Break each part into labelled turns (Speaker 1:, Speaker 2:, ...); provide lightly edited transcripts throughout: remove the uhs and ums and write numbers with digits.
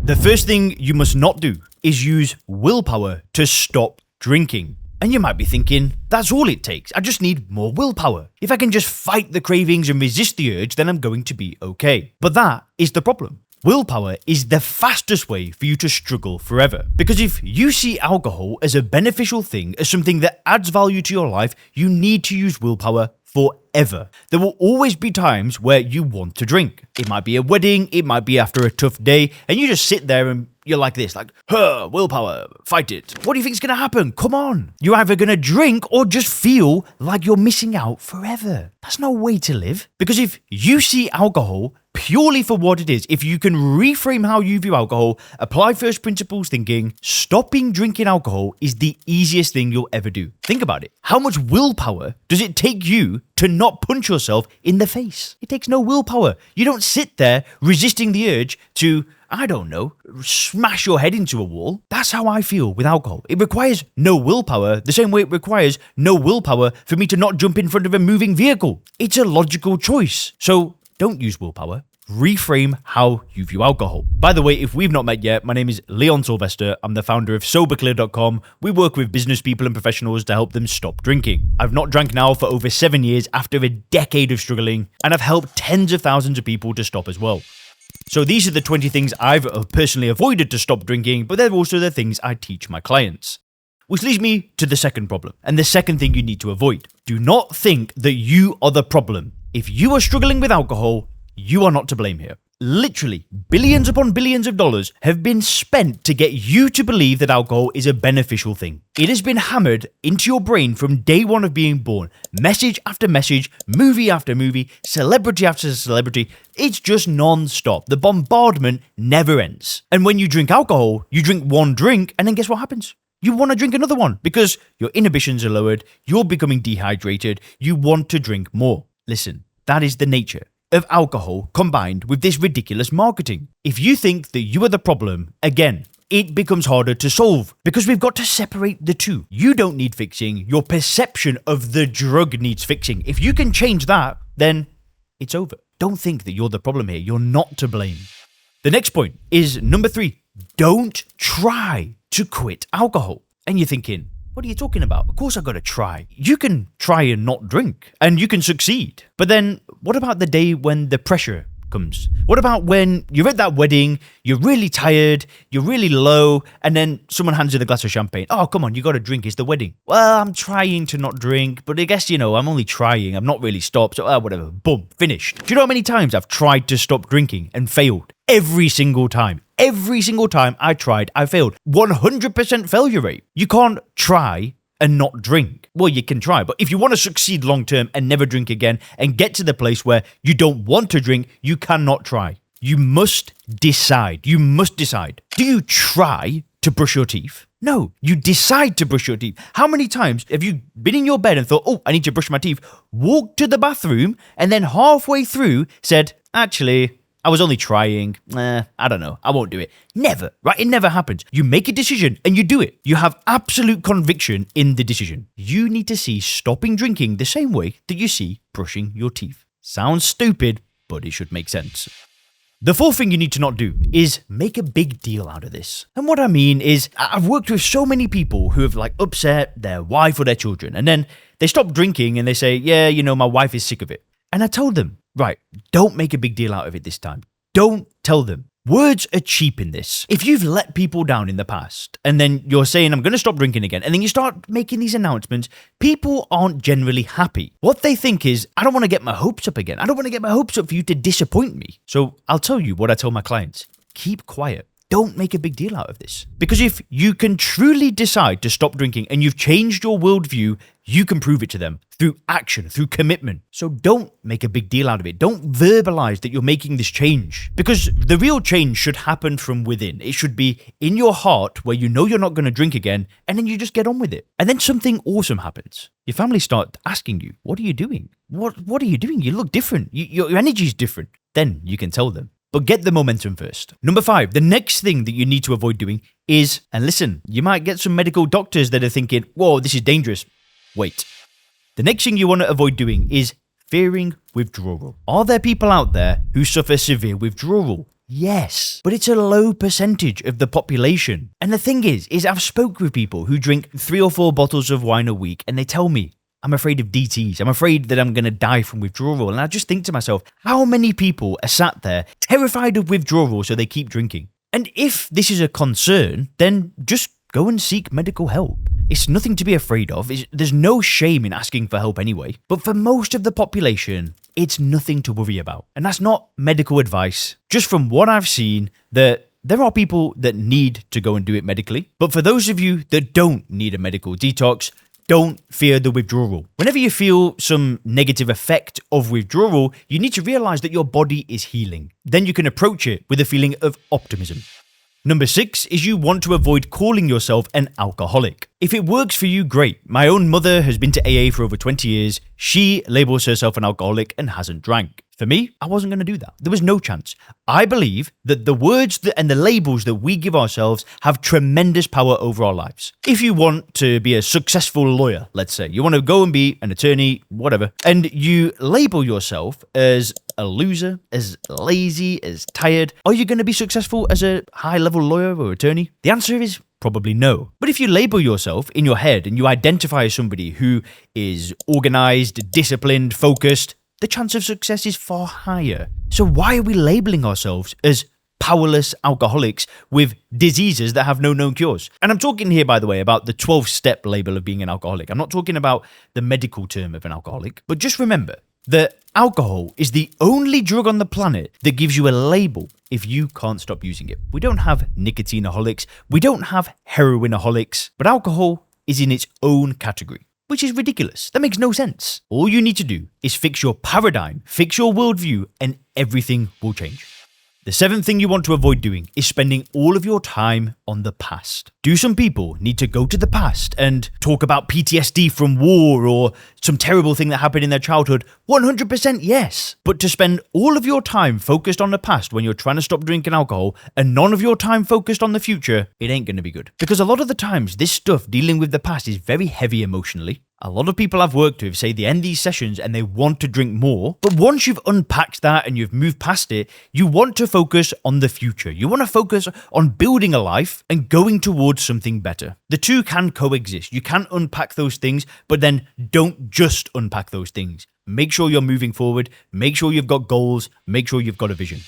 Speaker 1: The first thing you must not do is use willpower to stop drinking. And you might be thinking, that's all it takes. I just need more willpower. If I can just fight the cravings and resist the urge, then I'm going to be okay. But that is the problem. Willpower is the fastest way for you to struggle forever. Because if you see alcohol as a beneficial thing, as something that adds value to your life, you need to use willpower forever. There will always be times where you want to drink. It might be a wedding, it might be after a tough day, and you just sit there and you're like this, like, willpower, fight it. What do you think is going to happen? Come on. You're either going to drink or just feel like you're missing out forever. That's no way to live. Because if you see alcohol purely for what it is, if you can reframe how you view alcohol, apply first principles thinking, stopping drinking alcohol is the easiest thing you'll ever do. Think about it. How much willpower does it take you to not punch yourself in the face? It takes no willpower. You don't sit there resisting the urge to, I don't know, smash your head into a wall. That's how I feel with alcohol. It requires no willpower, the same way it requires no willpower for me to not jump in front of a moving vehicle. It's a logical choice. So don't use willpower. Reframe how you view alcohol. By the way, if we've not met yet, my name is Leon Sylvester. I'm the founder of SoberClear.com. We work with business people and professionals to help them stop drinking. I've not drank now for over 7 years after a decade of struggling, and I've helped tens of thousands of people to stop as well. So these are the 20 things I've personally avoided to stop drinking, but they're also the things I teach my clients. Which leads me to the second problem, and the second thing you need to avoid. Do not think that you are the problem. If you are struggling with alcohol, you are not to blame here. Literally, billions upon billions of dollars have been spent to get you to believe that alcohol is a beneficial thing. It has been hammered into your brain from day one of being born. Message after message, movie after movie, celebrity after celebrity. It's just non-stop. The bombardment never ends. And when you drink alcohol, you drink one drink, and then guess what happens? You want to drink another one because your inhibitions are lowered, you're becoming dehydrated, you want to drink more. Listen, that is the nature of alcohol combined with this ridiculous marketing. If you think that you are the problem, again, it becomes harder to solve because we've got to separate the two. You don't need fixing. Your perception of the drug needs fixing. If you can change that, then it's over. Don't think that you're the problem here. You're not to blame. The next point is number 3. Don't try to quit alcohol. And you're thinking, what are you talking about? Of course I gotta try. You can try and not drink, and you can succeed. But then, what about the day when the pressure comes? What about when you're at that wedding, you're really tired, you're really low, and then someone hands you the glass of champagne? Oh, come on, you gotta drink, it's the wedding. Well, I'm trying to not drink, but I guess, I'm only trying, I'm not really stopped, so whatever, boom, finished. Do you know how many times I've tried to stop drinking and failed? Every single time. Every single time I tried, I failed. 100% failure rate. You can't try and not drink. Well, you can try, but if you want to succeed long term and never drink again and get to the place where you don't want to drink, you cannot try. You must decide. You must decide. Do you try to brush your teeth? No, you decide to brush your teeth. How many times have you been in your bed and thought, oh, I need to brush my teeth, walked to the bathroom, and then halfway through said, actually, I was only trying. I don't know. I won't do it. Never, right? It never happens. You make a decision and you do it. You have absolute conviction in the decision. You need to see stopping drinking the same way that you see brushing your teeth. Sounds stupid, but it should make sense. The fourth thing you need to not do is make a big deal out of this. And what I mean is, I've worked with so many people who have upset their wife or their children, and then they stop drinking and they say, yeah, my wife is sick of it. And I told them, right, don't make a big deal out of it this time. Don't tell them. Words are cheap in this. If you've let people down in the past and then you're saying, I'm going to stop drinking again, and then you start making these announcements, people aren't generally happy. What they think is, I don't want to get my hopes up again. I don't want to get my hopes up for you to disappoint me. So I'll tell you what I tell my clients. Keep quiet. Don't make a big deal out of this. Because if you can truly decide to stop drinking and you've changed your worldview, you can prove it to them through action, through commitment. So don't make a big deal out of it. Don't verbalize that you're making this change. Because the real change should happen from within. It should be in your heart where you know you're not going to drink again, and then you just get on with it. And then something awesome happens. Your family start asking you, what are you doing? What are you doing? You look different. Your energy is different. Then you can tell them. But get the momentum first. Number 5, the next thing that you need to avoid doing is, and listen, you might get some medical doctors that are thinking, whoa, this is dangerous. Wait. The next thing you want to avoid doing is fearing withdrawal. Are there people out there who suffer severe withdrawal? Yes, but it's a low percentage of the population. And the thing is I've spoke with people who drink 3 or 4 bottles of wine a week and they tell me, I'm afraid of DTs. I'm afraid that I'm going to die from withdrawal. And I just think to myself, how many people are sat there terrified of withdrawal so they keep drinking? And if this is a concern, then just go and seek medical help. It's nothing to be afraid of. There's no shame in asking for help anyway. But for most of the population, it's nothing to worry about. And that's not medical advice. Just from what I've seen, that there are people that need to go and do it medically. But for those of you that don't need a medical detox, don't fear the withdrawal. Whenever you feel some negative effect of withdrawal, you need to realize that your body is healing. Then you can approach it with a feeling of optimism. Number 6 is you want to avoid calling yourself an alcoholic. If it works for you, great. My own mother has been to AA for over 20 years. She labels herself an alcoholic and hasn't drank. For me, I wasn't going to do that. There was no chance. I believe that the words and the labels that we give ourselves have tremendous power over our lives. If you want to be a successful lawyer, let's say, you want to go and be an attorney, whatever, and you label yourself as a loser, as lazy, as tired, are you going to be successful as a high-level lawyer or attorney? The answer is probably no. But if you label yourself in your head and you identify as somebody who is organized, disciplined, focused, the chance of success is far higher. So why are we labeling ourselves as powerless alcoholics with diseases that have no known cures? And I'm talking here, by the way, about the 12-step label of being an alcoholic. I'm not talking about the medical term of an alcoholic. But just remember that alcohol is the only drug on the planet that gives you a label if you can't stop using it. We don't have nicotine-aholics. We don't have heroin-aholics. But alcohol is in its own category, which is ridiculous. That makes no sense. All you need to do is fix your paradigm, fix your worldview, and everything will change. The 7th thing you want to avoid doing is spending all of your time on the past. Do some people need to go to the past and talk about PTSD from war or some terrible thing that happened in their childhood? 100% yes. But to spend all of your time focused on the past when you're trying to stop drinking alcohol and none of your time focused on the future, it ain't going to be good. Because a lot of the times, this stuff dealing with the past is very heavy emotionally. A lot of people I've worked with say they end these sessions and they want to drink more, but once you've unpacked that and you've moved past it, you want to focus on the future. You want to focus on building a life and going towards something better. The two can coexist. You can unpack those things, but then don't just unpack those things. Make sure you're moving forward, make sure you've got goals, make sure you've got a vision.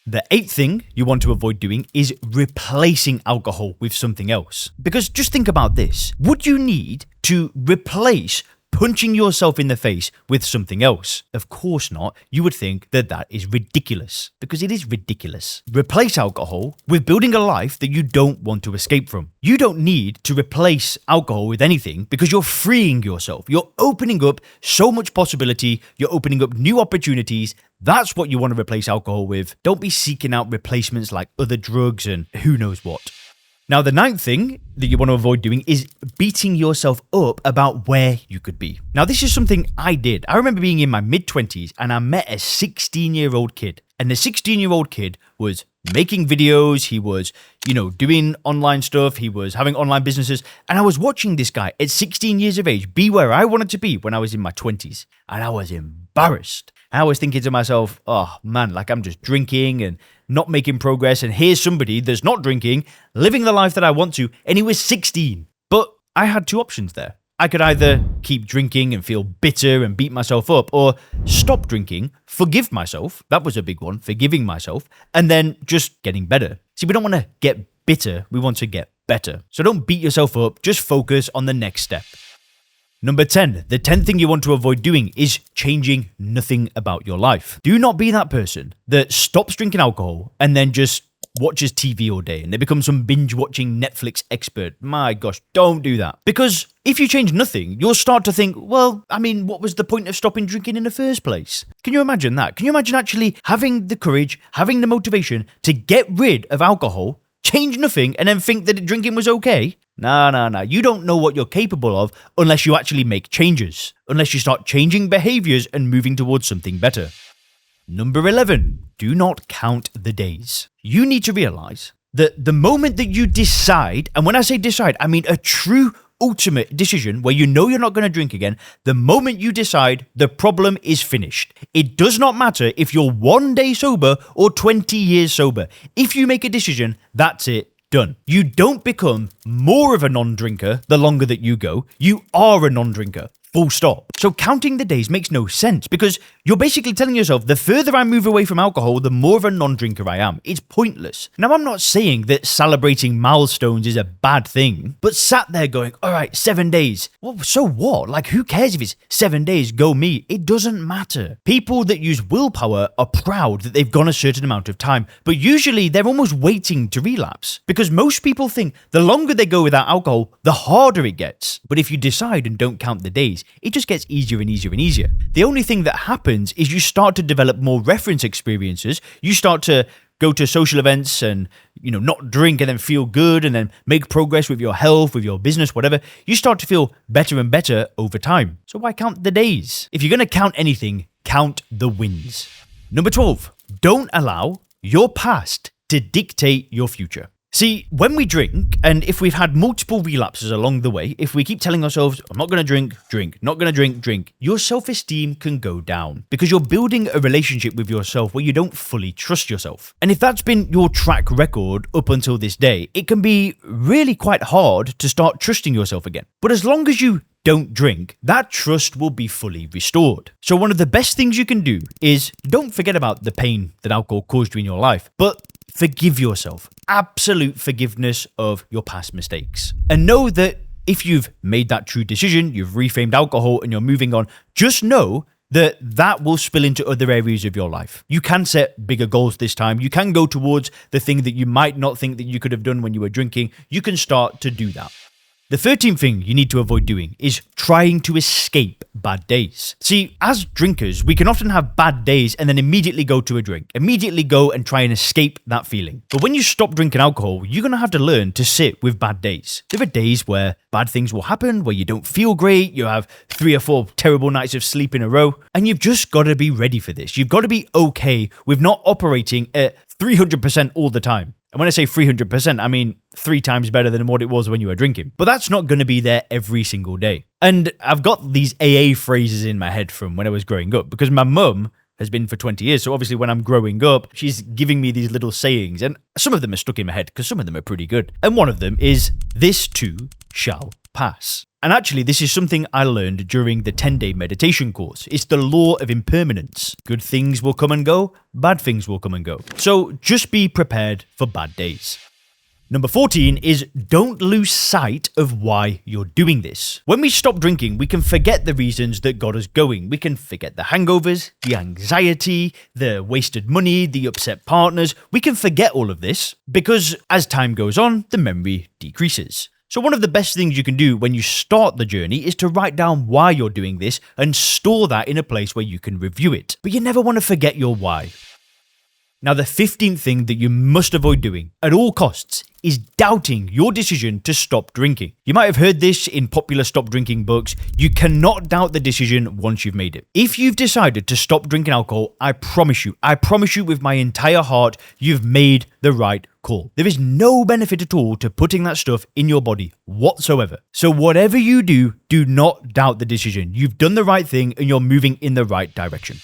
Speaker 1: The 8th thing you want to avoid doing is replacing alcohol with something else. Because just think about this. Would you need to replace punching yourself in the face with something else? Of course not. You would think that that is ridiculous, because it is ridiculous. Replace alcohol with building a life that you don't want to escape from. You don't need to replace alcohol with anything because you're freeing yourself. You're opening up so much possibility. You're opening up new opportunities. That's what you want to replace alcohol with. Don't be seeking out replacements like other drugs and who knows what. Now, the 9th thing that you want to avoid doing is beating yourself up about where you could be. Now, this is something I did. I remember being in my mid-20s and I met a 16-year-old kid. And the 16-year-old kid was making videos. He was, doing online stuff. He was having online businesses. And I was watching this guy at 16 years of age be where I wanted to be when I was in my 20s. And I was embarrassed. I was thinking to myself, oh man, like I'm just drinking and not making progress. And here's somebody that's not drinking, living the life that I want to. And he was 16. But I had 2 options there. I could either keep drinking and feel bitter and beat myself up, or stop drinking, forgive myself. That was a big one, forgiving myself, and then just getting better. See, we don't want to get bitter. We want to get better. So don't beat yourself up. Just focus on the next step. Number 10, the 10th thing you want to avoid doing is changing nothing about your life. Do not be that person that stops drinking alcohol and then just watches TV all day and they become some binge-watching Netflix expert. My gosh, don't do that. Because if you change nothing, you'll start to think, well, what was the point of stopping drinking in the first place? Can you imagine that? Can you imagine actually having the courage, having the motivation to get rid of alcohol, change nothing, and then think that drinking was okay? Nah. You don't know what you're capable of unless you actually make changes, unless you start changing behaviors and moving towards something better. Number 11, do not count the days. You need to realize that the moment that you decide, and when I say decide, I mean a true ultimate decision where you know you're not going to drink again. The moment you decide, the problem is finished. It does not matter if you're 1 day sober or 20 years sober. If you make a decision, that's it. Done. You don't become more of a non-drinker the longer that you go. You are a non-drinker. Full stop. So counting the days makes no sense because you're basically telling yourself the further I move away from alcohol, the more of a non-drinker I am. It's pointless. Now, I'm not saying that celebrating milestones is a bad thing, but sat there going, all right, 7 days. Well, so what? Like, who cares if it's 7 days? Go me. It doesn't matter. People that use willpower are proud that they've gone a certain amount of time, but usually they're almost waiting to relapse because most people think the longer they go without alcohol, the harder it gets. But if you decide and don't count the days, it just gets easier and easier and easier. The only thing that happens is you start to develop more reference experiences. You start to go to social events and, not drink and then feel good and then make progress with your health, with your business, whatever. You start to feel better and better over time. So why count the days? If you're going to count anything, count the wins. Number 12, don't allow your past to dictate your future. See, when we drink, and if we've had multiple relapses along the way, if we keep telling ourselves, I'm not going to drink, not going to drink, your self-esteem can go down because you're building a relationship with yourself where you don't fully trust yourself. And if that's been your track record up until this day, it can be really quite hard to start trusting yourself again. But as long as you don't drink, that trust will be fully restored. So one of the best things you can do is don't forget about the pain that alcohol caused you in your life, but forgive yourself. Absolute forgiveness of your past mistakes. And know that if you've made that true decision, you've reframed alcohol and you're moving on, just know that will spill into other areas of your life. You can set bigger goals this time. You can go towards the thing that you might not think that you could have done when you were drinking. You can start to do that. The 13th thing you need to avoid doing is trying to escape bad days. See, as drinkers, we can often have bad days and then immediately go to a drink, immediately go and try and escape that feeling. But when you stop drinking alcohol, you're going to have to learn to sit with bad days. There are days where bad things will happen, where you don't feel great, you have 3 or 4 terrible nights of sleep in a row, and you've just got to be ready for this. You've got to be okay with not operating at 300% all the time. And when I say 300%, I mean 3 times better than what it was when you were drinking. But that's not going to be there every single day. And I've got these AA phrases in my head from when I was growing up because my mum has been for 20 years. So obviously when I'm growing up, she's giving me these little sayings. And some of them are stuck in my head because some of them are pretty good. And one of them is, this too shall pass. And actually, this is something I learned during the 10-day meditation course. It's the law of impermanence. Good things will come and go, bad things will come and go. So just be prepared for bad days. Number 14 is don't lose sight of why you're doing this. When we stop drinking, we can forget the reasons that got us going. We can forget the hangovers, the anxiety, the wasted money, the upset partners. We can forget all of this because as time goes on, the memory decreases. So one of the best things you can do when you start the journey is to write down why you're doing this and store that in a place where you can review it. But you never want to forget your why. Now, the 15th thing that you must avoid doing at all costs is doubting your decision to stop drinking. You might have heard this in popular stop drinking books. You cannot doubt the decision once you've made it. If you've decided to stop drinking alcohol, I promise you with my entire heart, you've made the right call. There is no benefit at all to putting that stuff in your body whatsoever. So whatever you do, do not doubt the decision. You've done the right thing and you're moving in the right direction.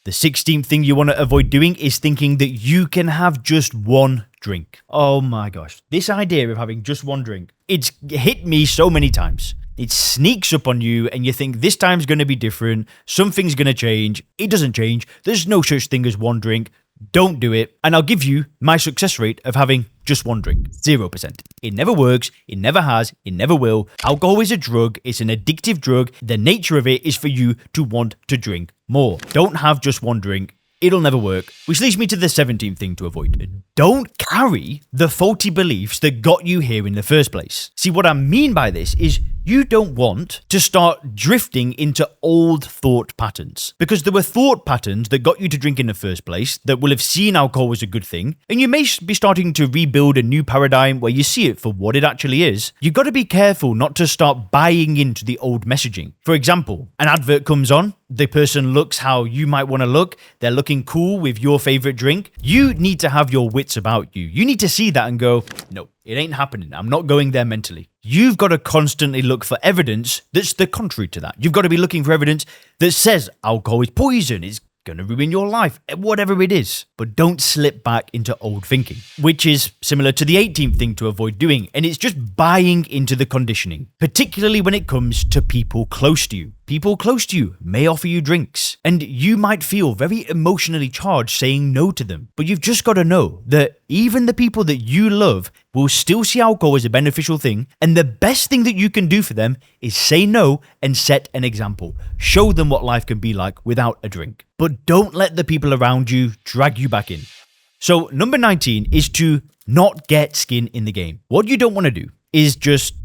Speaker 1: The 16th thing you want to avoid doing is thinking that you can have just one drink. Oh my gosh. This idea of having just one drink, it's hit me so many times. It sneaks up on you and you think this time's going to be different. Something's going to change. It doesn't change. There's no such thing as one drink. Don't do it. And I'll give you my success rate of having just one drink. 0%. It never works. It never has. It never will. Alcohol is a drug. It's an addictive drug. The nature of it is for you to want to drink more. Don't have just one drink. It'll never work. Which leads me to the 17th thing to avoid. Don't carry the faulty beliefs that got you here in the first place. See, what I mean by this is you don't want to start drifting into old thought patterns because there were thought patterns that got you to drink in the first place that will have seen alcohol as a good thing. And you may be starting to rebuild a new paradigm where you see it for what it actually is. You've got to be careful not to start buying into the old messaging. For example, an advert comes on. The person looks how you might want to look. They're looking cool with your favorite drink. You need to have your wits about you. You need to see that and go, no, it ain't happening. I'm not going there mentally. you've got to constantly look for evidence that's the contrary to that. You've got to be looking for evidence that says alcohol is poison, it's going to ruin your life, whatever it is. But don't slip back into old thinking, which is similar to the 18th thing to avoid doing, and it's just buying into the conditioning, particularly when it comes to people close to you. People close to you may offer you drinks, and you might feel very emotionally charged saying no to them. But you've just got to know that even the people that you love will still see alcohol as a beneficial thing, and the best thing that you can do for them is say no and set an example. Show them what life can be like without a drink. But don't let the people around you drag you back in. So number 19 is to not get skin in the game. What you don't want to do is just,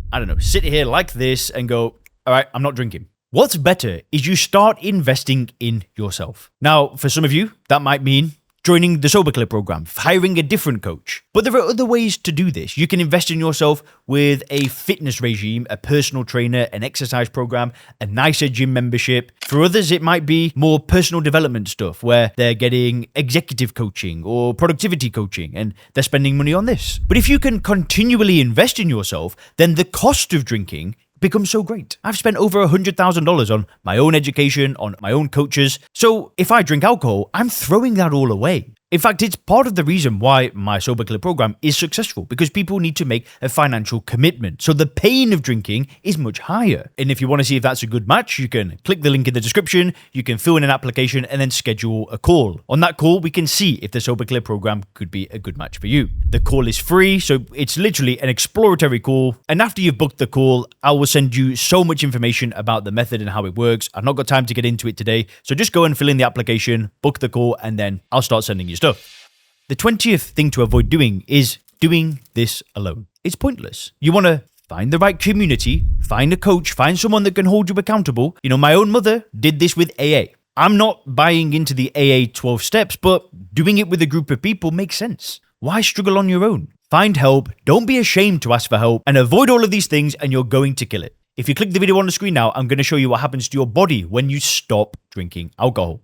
Speaker 1: sit here like this and go, all right, I'm not drinking. What's better is you start investing in yourself. Now, for some of you, that might mean joining the Sober Club program, hiring a different coach. But there are other ways to do this. You can invest in yourself with a fitness regime, a personal trainer, an exercise program, a nicer gym membership. For others, it might be more personal development stuff where they're getting executive coaching or productivity coaching and they're spending money on this. But if you can continually invest in yourself, then the cost of drinking becomes so great. I've spent over $100,000 on my own education, on my own coaches. So if I drink alcohol, I'm throwing that all away. In fact, it's part of the reason why my Sober Club program is successful, because people need to make a financial commitment. So the pain of drinking is much higher. And if you want to see if that's a good match, you can click the link in the description, you can fill in an application and then schedule a call. On that call, we can see if the Sober Club program could be a good match for you. The call is free, so it's literally an exploratory call. And after you've booked the call, I will send you so much information about the method and how it works. I've not got time to get into it today. So just go and fill in the application, book the call, and then I'll start sending you stuff. The 20th thing to avoid doing is doing this alone. It's pointless. You want to find the right community, find a coach, find someone that can hold you accountable. My own mother did this with AA. I'm not buying into the AA 12 steps, but doing it with a group of people makes sense. Why struggle on your own? Find help, don't be ashamed to ask for help, and avoid all of these things and you're going to kill it. If you click the video on the screen now, I'm going to show you what happens to your body when you stop drinking alcohol.